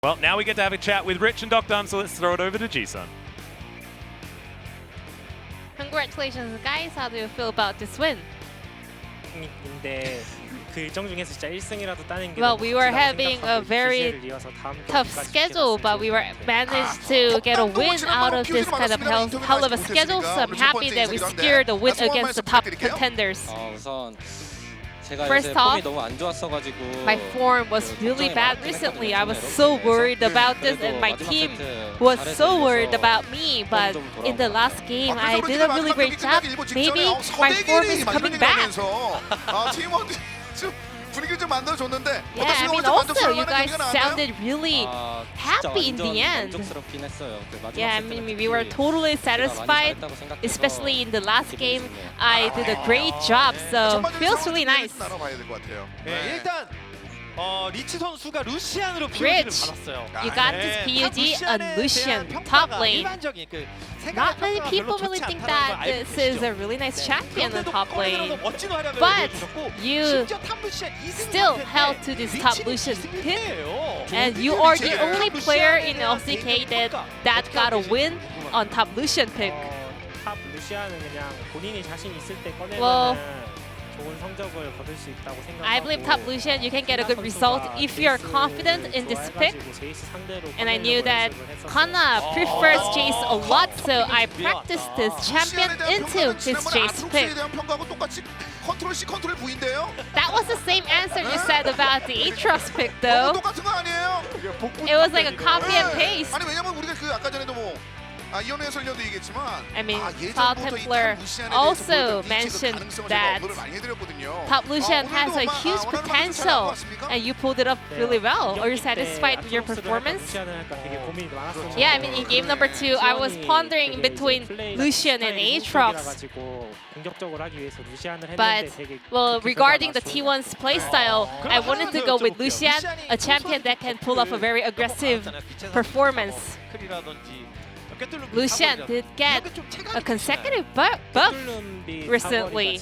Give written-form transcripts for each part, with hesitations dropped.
Well, now we get to have a chat with Rich and deokdam, so let's throw it over to Ji-sun. Congratulations, guys. How do you feel about this win? Well, we were having a very tough schedule, but we were managed to get a win out of this kind of hell of a schedule. So I'm happy that we secured a win against the top contenders. First off, my form was really bad recently. I was so worried about this, and my team was so worried about me. But in the last game, I did a really great job. Maybe my form is coming back. Yeah, I mean, also, you guys sounded really happy in the end. Yeah, I mean, we were totally satisfied, especially in the last game. I did a great job, so feels really nice. 리치 선수가 루시안으로 Rich, you got this PUG on Lucian, top lane. Not many people really think that this is a really nice champion in top lane, but you still held to this top Lucian pick, and you are the only player in LCK that got a win on top Lucian pick. Well, I believe top Lucian, you can get a good result if you are confident in this pick. And I knew that Kana prefers Jace a lot, so I practiced this champion into this Jace pick. That was the same answer you said about the Aatrox pick, though. It was like a copy and paste. I mean, Cloud Templar also mentioned that top Lucian has a huge potential, and you pulled it up really well. Are you satisfied with your performance? Yeah, I mean, in game number 2, I was pondering in between Lucian and Aatrox. But, well, regarding the T1's playstyle, I wanted to go with Lucian, a champion that can pull off a very aggressive performance. Lucian did get a consecutive buff recently.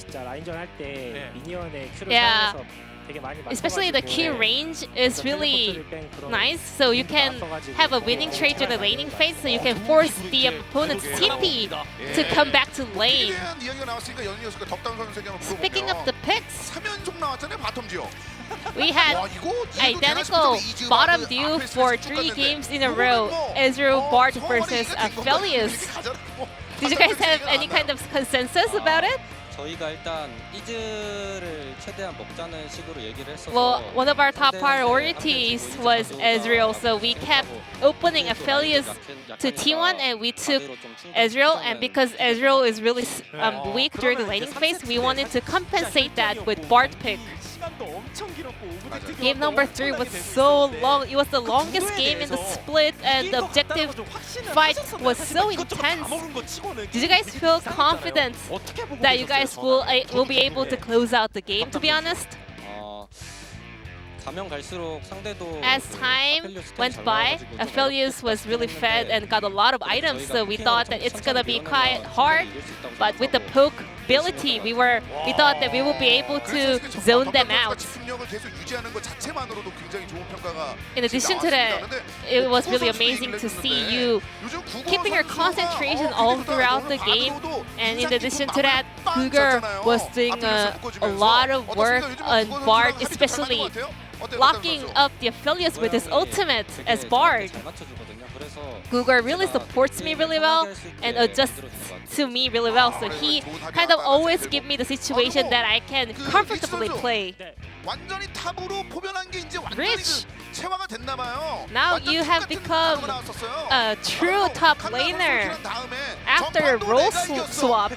Yeah, especially the Q range is really nice, so you can have a winning trade to the laning phase, so you can force the opponent's TP to come back to lane. Speaking of the picks, we had identical bottom duo for 3 games in a row. Ezreal Bard versus Aphelios. Did you guys have any kind of consensus about it? Well, one of our top priorities was Ezreal, so we kept opening Aphelios to T1 and we took Ezreal, and because Ezreal is really weak during the laning phase, we wanted to compensate that with Bard pick. Game number 3 was so long. It was the longest game in the split, and the objective fight was so intense. Did you guys feel confident that you guys will be able to close out the game, to be honest? As time went by, Aphelios was really fed and got a lot of items, so we thought that it's gonna be quite hard. But with the poke ability, we thought that we would be able to zone them out. In addition to that, it was really amazing to see you keeping your concentration all throughout the game. And in addition to that, Cougar was doing a lot of work on Bard, especially locking up the Aphelios with his ultimate as Bard. Cougar really supports me really well and adjusts to me really well, so he kind of always gives me the situation that I can comfortably play. Rich, now you have become a true top laner after role swap.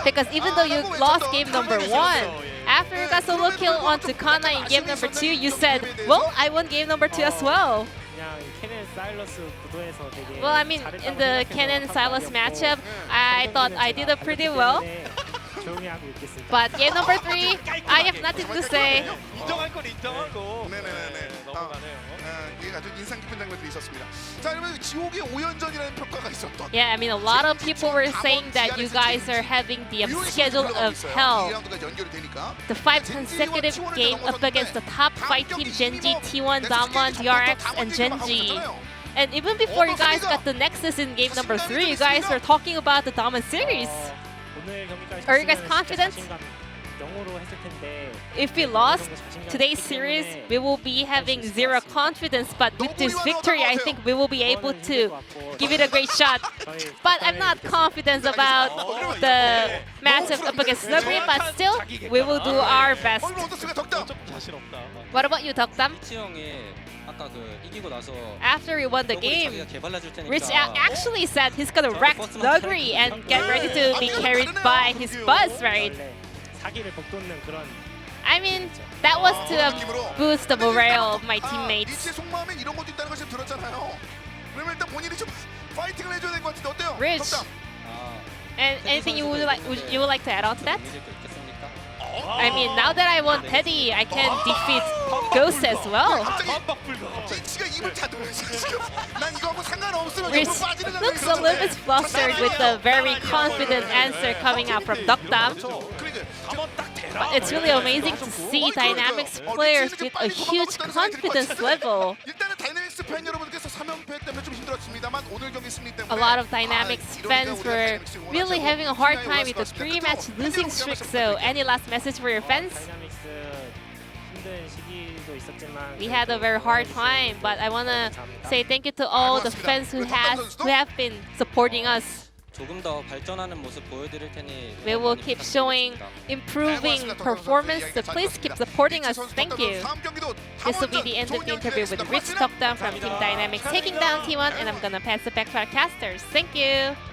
Because even though you lost game number 1, after you got solo kill onto Kana in game number 2, you said, well, I won game number 2 as well. Well, I mean, in the Kennen Silas matchup, I thought I did it pretty well. But game number 3, I have nothing to say. 경기에 아주 인상 깊은 장면들이 있었습니다. 자, 그러면 지옥의 5연전이라는 평가가 있었던. Yeah, I mean, a lot of people were saying that you guys are having the schedule of hell. The 5 consecutive game up against the top 5 team, Genji, T1, Damwon, DRX, and Genji. And even before you guys got the Nexus in game number 3, you guys were talking about the Damwon series. Are you guys confident? If we lost today's series, we will be having zero confidence. But with this victory, I think we will be able to give it a great shot. But I'm not confident about the matchup up against Subcribe. But still, we will do our best. What about you, deokdam? After we won the game, Rich actually said he's gonna wreck Nuguri and get ready to be carried by his buzz, right? I mean, that was to boost the morale of my teammates. Rich, and anything you would like to add on to that? I mean, now that I won Teddy, I can defeat Ghost as well. Rich looks a little bit flustered with the very confident answer coming out from deokdam. But it's really amazing to see Dynamics players with a huge confidence level. A lot of Dynamics fans were really having a hard time with the 3-match losing streak, so any last message for your fans? We had a very hard time, but I want to say thank you to all the fans who have been supporting us. We will keep showing improving performance, so please keep supporting us. Thank you. This will be the end of the interview with Rich deokdam from Team Dynamics taking down T1, and I'm gonna pass it back to our casters. Thank you.